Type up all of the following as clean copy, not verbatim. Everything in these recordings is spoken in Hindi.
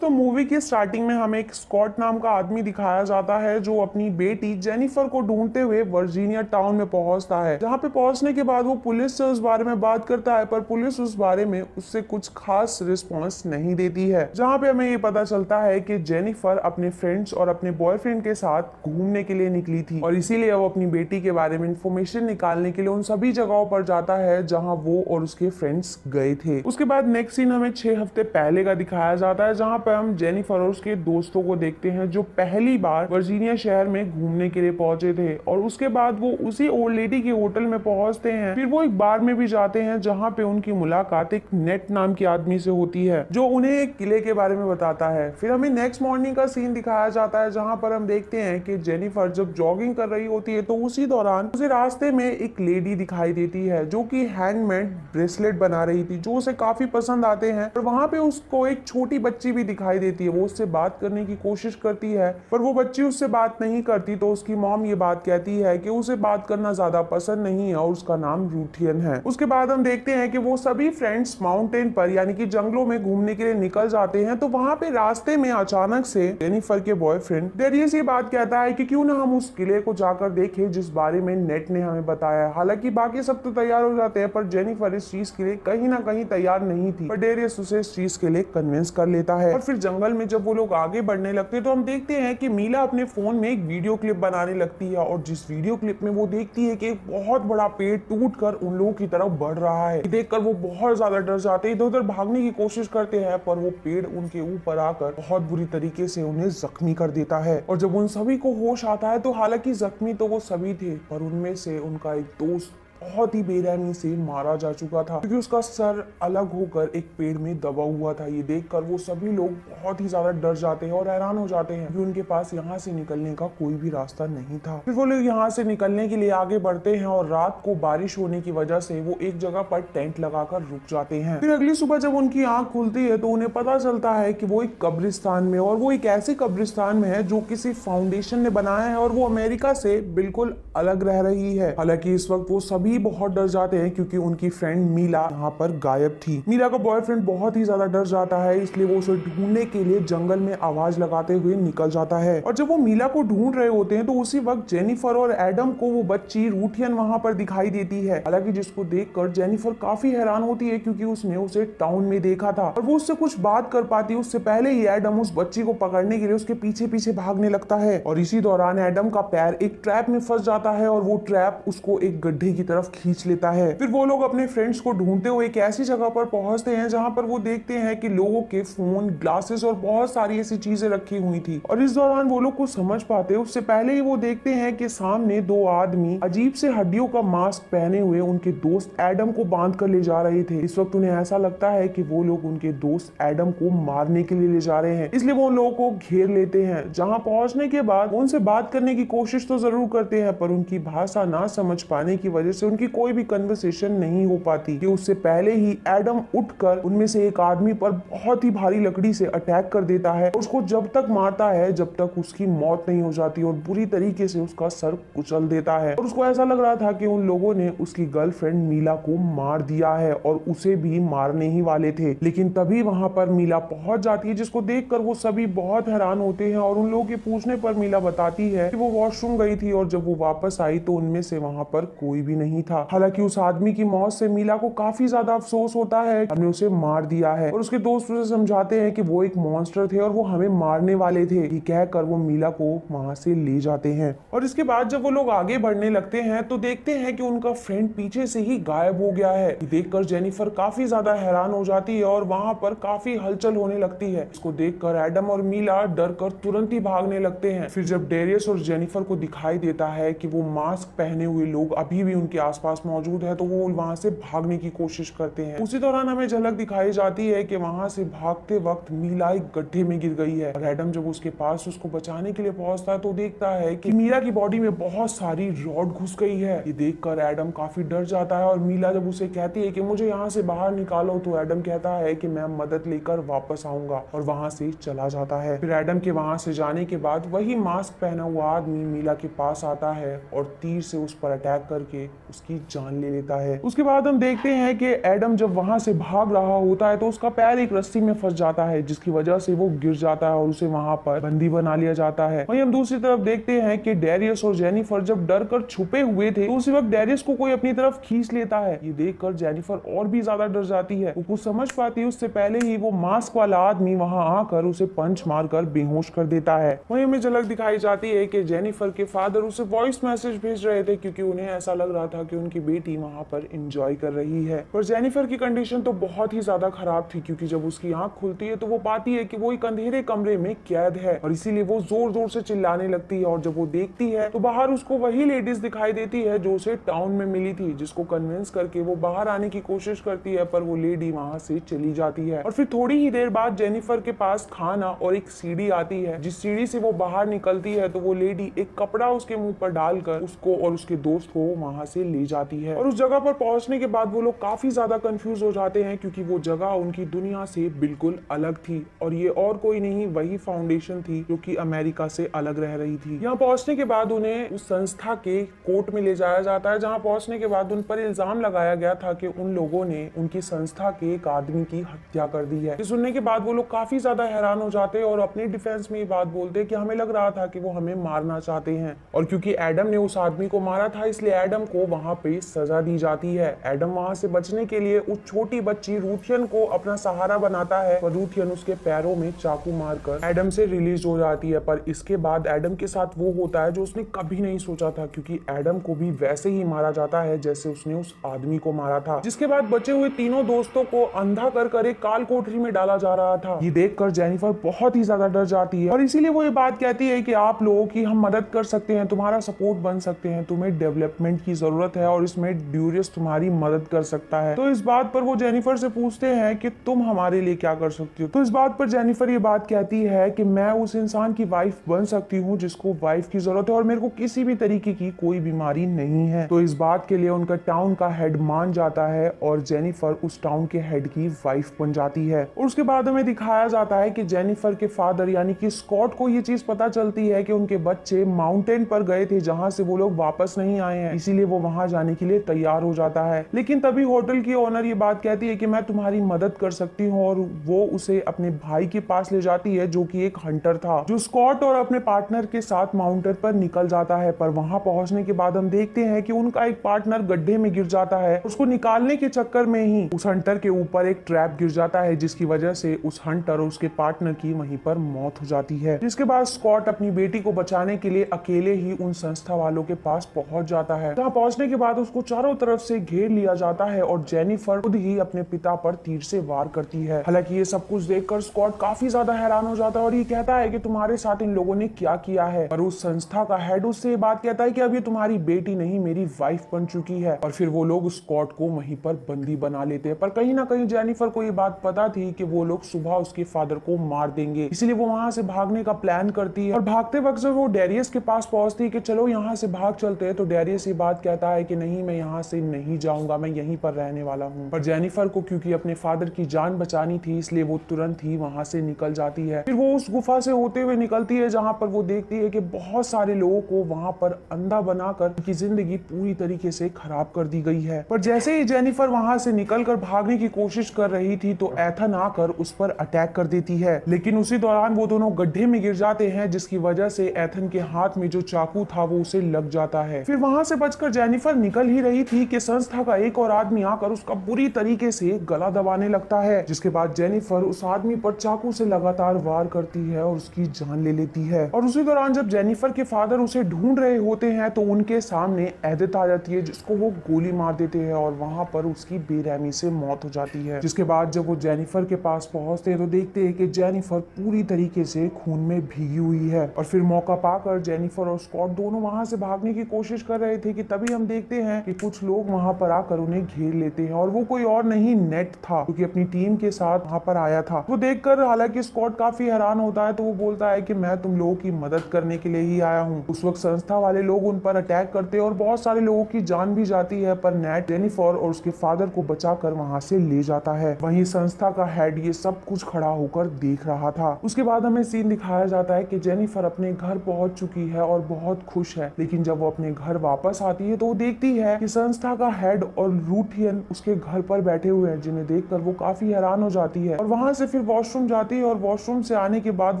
तो मूवी की स्टार्टिंग में हमें एक स्कॉट नाम का आदमी दिखाया जाता है जो अपनी बेटी जेनिफर को ढूंढते हुए वर्जीनिया टाउन में पहुंचता है, जहां पे पहुंचने के बाद वो पुलिस से उस बारे में बात करता है, पर पुलिस उस बारे में उससे कुछ खास रिस्पॉन्स नहीं देती है। जहां पे हमें ये पता चलता है कि जेनिफर अपने फ्रेंड्स और अपने बॉयफ्रेंड के साथ घूमने के लिए निकली थी और इसीलिए वो अपनी बेटी के बारे में इंफॉर्मेशन निकालने के लिए उन सभी जगहों पर जाता है जहां वो और उसके फ्रेंड्स गए थे। उसके बाद नेक्स्ट सीन हमें 6 हफ्ते पहले का दिखाया जाता है, जहां पर हम जेनिफर और उसके दोस्तों को देखते हैं जो पहली बार वर्जीनिया शहर में घूमने के लिए पहुंचे थे और उसके बाद वो उसी ओल्ड लेडी के होटल में पहुंचते हैं। फिर वो एक बार में भी जाते हैं जहां पे उनकी मुलाकात एक नेट नाम के आदमी से होती है जो उन्हें एक किले के बारे में बताता है। फिर हमें नेक्स्ट मॉर्निंग का सीन दिखाया जाता है जहां पर हम देखते हैं कि जेनिफर जब जॉगिंग कर रही होती है तो उसी दौरान उसे रास्ते में एक लेडी दिखाई देती है जो कि हैंडमेड ब्रेसलेट बना रही थी जो उसे काफी पसंद आते हैं। और वहां पे उसको एक छोटी बच्ची भी दिखाई देती है। वो उससे बात करने की कोशिश करती है पर वो बच्ची उससे बात नहीं करती, तो उसकी मॉम ये बात कहती है कि उसे बात करना ज्यादा पसंद नहीं है और उसका नाम रूथियन है। उसके बाद हम देखते हैं कि वो सभी फ्रेंड्स माउंटेन पर यानी कि जंगलों में घूमने के लिए निकल जाते हैं। तो वहां पे रास्ते में अचानक से जेनिफर के बॉयफ्रेंड डेरियस ये बात कहता है कि क्यों ना हम उस किले को जाकर देखें जिस बारे में नेट ने हमें बताया है। हालांकि बाकी सब तो तैयार हो जाते हैं पर जेनिफर इस चीज के लिए कहीं ना कहीं तैयार नहीं थी, पर डेरियस उसे इस चीज के लिए कन्विंस कर लेता है। और फिर जंगल में जब वो लोग आगे बढ़ने लगते हैं तो हम देखते हैं कि मीला अपने फोन में एक वीडियो क्लिप बनाने लगती है और जिस वीडियो क्लिप में वो देखती है कि एक बहुत बड़ा पेड़ टूटकर उन लोगों की तरफ बढ़ रहा है। देखकर वो बहुत ज्यादा डर जाते हैं, इधर उधर भागने की कोशिश करते हैं पर वो पेड़ उनके ऊपर आकर बहुत बुरी तरीके से उन्हें जख्मी कर देता है। और जब उन सभी को होश आता है तो हालांकि जख्मी तो वो सभी थे पर उनमें से उनका एक दोस्त बहुत ही बेरहमी से मारा जा चुका था क्योंकि उसका सर अलग होकर एक पेड़ में दबा हुआ था। ये देखकर वो सभी लोग बहुत ही ज्यादा डर जाते हैं और हैरान हो जाते हैं क्योंकि उनके पास यहाँ से निकलने का कोई भी रास्ता नहीं था। फिर वो लोग यहाँ से निकलने के लिए आगे बढ़ते हैं और रात को बारिश होने की वजह से वो एक जगह पर टेंट लगाकर रुक जाते हैं। फिर अगली सुबह जब उनकी आंख खुलती है तो उन्हें पता चलता है कि वो एक कब्रिस्तान में, और वो एक ऐसे कब्रिस्तान में है जो किसी फाउंडेशन ने बनाया है और वो अमेरिका से बिल्कुल अलग रह रही है। हालांकि इस वक्त वो सभी बहुत डर जाते हैं क्योंकि उनकी फ्रेंड मीला यहाँ पर गायब थी। मीला का बॉयफ्रेंड बहुत ही ज्यादा डर जाता है, इसलिए वो उसे ढूंढने के लिए जंगल में आवाज लगाते हुए निकल जाता है। और जब वो मीला को ढूंढ रहे होते हैं तो उसी वक्त जेनिफर और एडम को वो बच्ची रूथियन वहां पर दिखाई देती है। हालांकि जिसको देखकर जेनिफर काफी हैरान होती है क्योंकि उसने उसे टाउन में देखा था और वो उससे कुछ बात कर पाती है उससे पहले ही एडम उस बच्ची को पकड़ने के लिए उसके पीछे पीछे भागने लगता है। और इसी दौरान एडम का पैर एक ट्रैप में फंस जाता है और वो ट्रैप उसको एक गड्ढे की तरफ खींच लेता है। फिर वो लोग अपने फ्रेंड्स को ढूंढते हुए एक ऐसी जगह पर पहुंचते हैं जहां पर वो देखते हैं कि लोगों के फोन, ग्लासेस और बहुत सारी ऐसी चीजें रखी हुई थी। और इस दौरान वो लोग कुछ समझ पाते हैं उससे पहले ही वो देखते हैं कि सामने दो आदमी अजीब से हड्डियों का मास्क पहने हुए उनके दोस्त एडम को बांध कर ले जा रहे थे। इस वक्त उन्हें ऐसा लगता है कि वो लोग उनके दोस्त एडम को मारने के लिए ले जा रहे हैं, इसलिए वो उन लोगों को घेर लेते हैं। जहां पहुंचने के बाद उनसे बात करने की कोशिश तो जरूर करते हैं पर उनकी भाषा ना समझ पाने की वजह से उनकी कोई भी कन्वर्सेशन नहीं हो पाती कि उससे पहले ही एडम उठकर उनमें से एक आदमी पर बहुत ही भारी लकड़ी से अटैक कर देता है। उसको जब तक मारता है जब तक उसकी मौत नहीं हो जाती और बुरी तरीके से उसका सर कुचल देता है। और उसको ऐसा लग रहा था कि उन लोगों ने उसकी गर्लफ्रेंड मीला को मार दिया है और उसे भी मारने ही वाले थे। लेकिन तभी वहां पर मीला पहुंच जाती है जिसको देखकर वो सभी बहुत हैरान होते हैं और उन लोगों के पूछने पर मीला बताती है कि वो वॉशरूम गई थी और जब वो वापस आई तो उनमें से वहां पर कोई भी नहीं था। हालांकि उस आदमी की मौत से मीला को काफी ज्यादा अफसोस होता है, हमने उसे मार दिया है। और उसके दोस्त उसे समझाते हैं कि वो एक मॉन्स्टर थे और वो हमें मारने वाले थे। ये कहकर वो मीला को वहां से ले जाते हैं। और इसके बाद जब वो लोग आगे बढ़ने लगते हैं तो देखते हैं कि उनका फ्रेंड पीछे से ही गायब हो गया है। देखकर जेनिफर काफी ज्यादा हैरान हो जाती है और वहां पर काफी हलचल होने लगती है। इसको देखकर एडम और मीला डर कर तुरंत ही भागने लगते हैं। फिर जब डेरियस और जेनिफर को दिखाई देता है कि वो मास्क पहने हुए लोग अभी भी उनके आसपास मौजूद है तो वो वहां से भागने की कोशिश करते हैं। उसी दौरान हमें झलक दिखाई जाती है कि वहां से भागते वक्त मीला एक गड्ढे में गिर गई है और एडम जब उसके पास उसको बचाने के लिए पहुंचता है तो देखता है कि मीला की बॉडी में बहुत सारी रॉड घुस गई है। ये देखकर एडम काफी डर जाता है और मीला जब उसे कहती है कि मुझे यहाँ से बाहर निकालो तो एडम कहता है कि मैं मदद लेकर वापस आऊंगा और वहां से चला जाता है। फिर एडम के वहां से जाने के बाद वही मास्क पहना हुआ आदमी मीला के पास आता है और तीर से उस पर अटैक करके उसकी जान ले लेता है। उसके बाद हम देखते हैं कि एडम जब वहां से भाग रहा होता है तो उसका पैर एक रस्सी में फंस जाता है, जिसकी वजह से वो गिर जाता है और उसे वहां पर बंदी बना लिया जाता है। वहीं हम दूसरी तरफ देखते हैं कि डेरियस और जेनिफर जब डर कर छुपे हुए थे तो उसी वक्त डेरियस को कोई अपनी तरफ खींच लेता है। ये देखकर जेनिफर और भी ज्यादा डर जाती है। वो कुछ समझ पाती है उससे पहले ही वो मास्क वाला आदमी वहां आकर उसे पंच मारकर बेहोश कर देता है। वहीं हमें झलक दिखाई जाती है कि जेनिफर के फादर उसे वॉइस मैसेज भेज रहे थे क्योंकि उन्हें ऐसा लग रहा था कि उनकी बेटी वहां पर एंजॉय कर रही है। पर जेनिफर की कंडीशन तो बहुत ही ज्यादा खराब थी क्योंकि जब उसकी आंख खुलती है तो वो पाती है कि वो एक अंधेरे कमरे में कैद है और इसीलिए वो जोर जोर से चिल्लाने लगती है। और जब वो देखती है तो बाहर उसको वही लेडीज दिखाई देती है जो उसे टाउन में मिली थी, जिसको कन्विंस करके वो बाहर आने की कोशिश करती है, पर वो लेडी वहां से चली जाती है। और फिर थोड़ी ही देर बाद जेनिफर के पास खाना और एक सीढ़ी आती है। जिस सीढ़ी से वो बाहर निकलती है तो वो लेडी एक कपड़ा उसके मुंह पर डालकर उसको और उसके दोस्त को वहां से ले जाती है। और उस जगह पर पहुंचने के बाद वो लोग काफी ज्यादा कंफ्यूज हो जाते हैं क्योंकि वो जगह उनकी दुनिया से बिल्कुल अलग थी और ये और कोई नहीं वही फाउंडेशन थी जो कि अमेरिका से अलग रह रही थी। यहाँ पहुंचने के बाद उन्हें उस संस्था के कोर्ट में ले जाया जाता है, जहाँ पहुंचने के बाद उन पर इल्जाम लगाया गया था कि उन लोगों ने उनकी संस्था के एक आदमी की हत्या कर दी है। सुनने के बाद वो लोग काफी ज्यादा हैरान हो जाते हैं और अपने डिफेंस में ये बात बोलते हैं कि हमें लग रहा था कि वो हमें मारना चाहते हैं और क्योंकि एडम ने उस आदमी को मारा था इसलिए एडम को वहां पे सजा दी जाती है। एडम वहां से बचने के लिए उस छोटी बच्ची रूथियन को अपना सहारा बनाता है और रूथियन उसके पैरों में चाकू मारकर एडम से रिलीज हो जाती है। पर इसके बाद एडम के साथ वो होता है जो उसने कभी नहीं सोचा था क्योंकि एडम को भी वैसे ही मारा जाता है जैसे उसने उस आदमी को मारा था। जिसके बाद बचे हुए तीनों दोस्तों को अंधा कर एक काल कोठरी में डाला जा रहा था। ये देखकर जेनिफर बहुत ही ज्यादा डर जाती है और इसीलिए वो ये बात कहती है कि आप लोगों की हम मदद कर सकते हैं, तुम्हारा सपोर्ट बन सकते हैं, तुम्हें डेवलपमेंट की जरूरत है और इसमें ड्यूरियस तुम्हारी मदद कर सकता है। तो इस बात पर वो जेनिफर से पूछते हैं कि तुम हमारे लिए क्या कर सकती हो। तो इस बात पर जेनिफर ये बात कहती है कि मैं उस इंसान की वाइफ बन सकती हूँ जिसको वाइफ की जरूरत है और मेरे को किसी भी तरीके की कोई बीमारी नहीं है। तो इस बात के लिए उनका टाउन का हेड मान जाता है और जेनिफर उस टाउन के हेड की वाइफ बन जाती है। और उसके बाद हमें दिखाया जाता है कि जेनिफर के फादर यानी कि स्कॉट को ये चीज पता चलती है कि उनके बच्चे माउंटेन पर गए थे जहां से वो लोग वापस नहीं आए हैं, इसीलिए वो वहां जाने के लिए तैयार हो जाता है। लेकिन तभी होटल की ओनर ये बात कहती है कि मैं तुम्हारी मदद कर सकती हूँ और वो उसे अपने भाई के पास ले जाती है जो कि एक हंटर था, जो स्कॉट और अपने पार्टनर के साथ माउंटेन पर निकल जाता है। पर वहां पहुंचने के बाद हम देखते हैं कि उनका एक पार्टनर गड्ढे में गिर जाता है। उसको निकालने के चक्कर में ही उस हंटर के ऊपर एक ट्रैप गिर जाता है जिसकी वजह से उस हंटर और उसके पार्टनर की वहीं पर मौत हो जाती है। जिसके बाद स्कॉट अपनी बेटी को बचाने के लिए अकेले ही उन संस्था वालों के पास पहुंच जाता है। जहां पहुंचने के बाद उसको चारों तरफ से घेर लिया जाता है और जेनिफर खुद ही अपने पिता पर तीर से वार करती है। हालांकि ये सब कुछ देखकर स्कॉट काफी ज्यादा हैरान हो जाता है और ये कहता है कि तुम्हारे साथ इन लोगों ने क्या किया है। पर उस संस्था का हेड उससे बात कहता है कि अब ये तुम्हारी बेटी नहीं मेरी वाइफ बन चुकी है। और फिर वो लोग स्कॉट को वहीं पर बंदी बना लेते हैं। पर कहीं ना कहीं जेनिफर को ये बात पता थी कि वो लोग सुबह उसके फादर को मार देंगे, इसीलिए वो वहां से भागने का प्लान करती है। और भागते वक्त जब वो डेरियस के पास पहुंचती है कि चलो यहाँ से भाग चलते हैं, तो डेरियस ये बात कहता है कि नहीं, मैं यहाँ से नहीं जाऊंगा, मैं यहीं पर रहने वाला हूँ। पर जेनिफर को क्योंकि अपने फादर की जान बचानी थी इसलिए वो तुरंत ही वहां से निकल जाती है। फिर वो उस गुफा से होते हुए निकलती है जहां पर वो देखती है कि बहुत सारे लोगों को वहां पर अंधा बनाकर उनकी जिंदगी पूरी तरीके से खराब कर दी गई है। पर जैसे ही जेनिफर वहां से निकलकर भागने की कोशिश कर रही थी तो एथन आकर उस पर अटैक कर देती है। लेकिन उसी दौरान वो दोनों गड्ढे में गिर जाते हैं जिसकी वजह से एथन के हाथ में जो चाकू था वो उसे लग जाता है। फिर वहां से बचकर जेनिफर निकल ही रही थी कि संस्था का एक और आदमी आकर उसका बुरी तरीके से गला दबाने लगता है। जिसके बाद जेनिफर उस आदमी पर चाकू से लगातार वार करती है और उसकी जान ले लेती है। और उसी दौरान जब जेनिफर के फादर उसे ढूंढ रहे होते हैं तो उनके सामने एडिथ आ जाती है जिसको वो गोली मार देते हैं और वहां पर उसकी बेरहमी से मौत हो जाती है। जिसके बाद जब वो जेनिफर के पास पहुंचते हैं तो देखते हैं कि जेनिफर पूरी तरीके से खून में भीगी हुई है। और फिर मौका पाकर जेनिफर और स्कॉट दोनों वहां से भागने की कोशिश कर रहे थे कि तभी हम देखते हैं कि कुछ लोग वहां पर आकर उन्हें घेर लेते हैं और वो कोई और नहीं नेट था क्योंकि अपनी टीम के साथ वहां पर आया था। वो देखकर हालांकि स्कॉट काफी हैरान होता है तो वो बोलता है कि मैं तुम लोगों की मदद करने के लिए ही आया हूँ। उस वक्त संस्था वाले लोग उन पर अटैक करते हैं और बहुत सारे लोगों की जान भी जाती है, पर नेट जेनिफर और उसके फादर को बचाकर वहां से ले जाता है। वहीं संस्था का हेड ये सब कुछ खड़ा होकर देख रहा था। उसके बाद हमें सीन दिखाया जाता है कि जेनिफर अपने घर पहुंच चुकी है और बहुत खुश है। लेकिन जब वो अपने घर वापस आती है तो वो देखती है कि संस्था का हेड और रूथियन उसके घर पर बैठे हुए हैं, जिन्हें देखकर वो काफी हैरान हो जाती है और वहां से फिर वॉशरूम जाती है और वॉशरूम से आने के बाद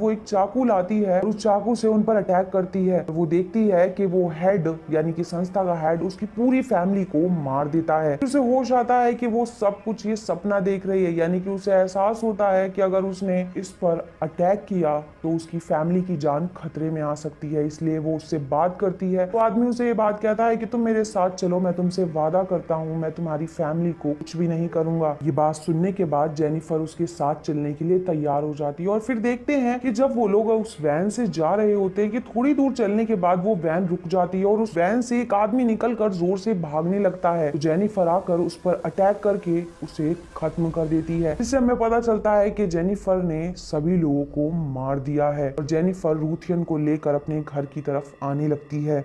वो एक चाकू लाती है और उस चाकू से उन पर अटैक करती है। वो देखती है कि वो हेड यानी कि संस्था का हेड उसकी पूरी फैमिली को मार देता है। उसे होश आता है कि वो सब कुछ ये सपना देख रही है, यानी कि उसे एहसास होता है कि अगर उसने इस पर अटैक किया तो उसकी फैमिली की जान खतरे में आ सकती है। इसलिए वो उससे बात करती है। तो आदमी उसे ये बात कहता है कि तुम मेरे साथ चलो, मैं तुमसे वादा करता हूँ मैं तुम्हारी फैमिली को कुछ भी नहीं करूंगा। ये बात सुनने के बाद जेनिफर उसके साथ चलने के लिए तैयार हो जाती है और फिर देखते हैं कि जब वो लोग उस वैन से जा रहे होते हैं कि थोड़ी दूर चलने के बाद वो वैन रुक जाती है और उस वैन से एक आदमी निकलकर जोर से भागने लगता है। तो जेनिफर आकर उस पर अटैक करके उसे खत्म कर देती है। इससे हमें पता चलता है कि जेनिफर ने सभी लोगों को मार दिया है और जेनिफर रूथियन को लेकर अपने घर की तरफ आने लगती है।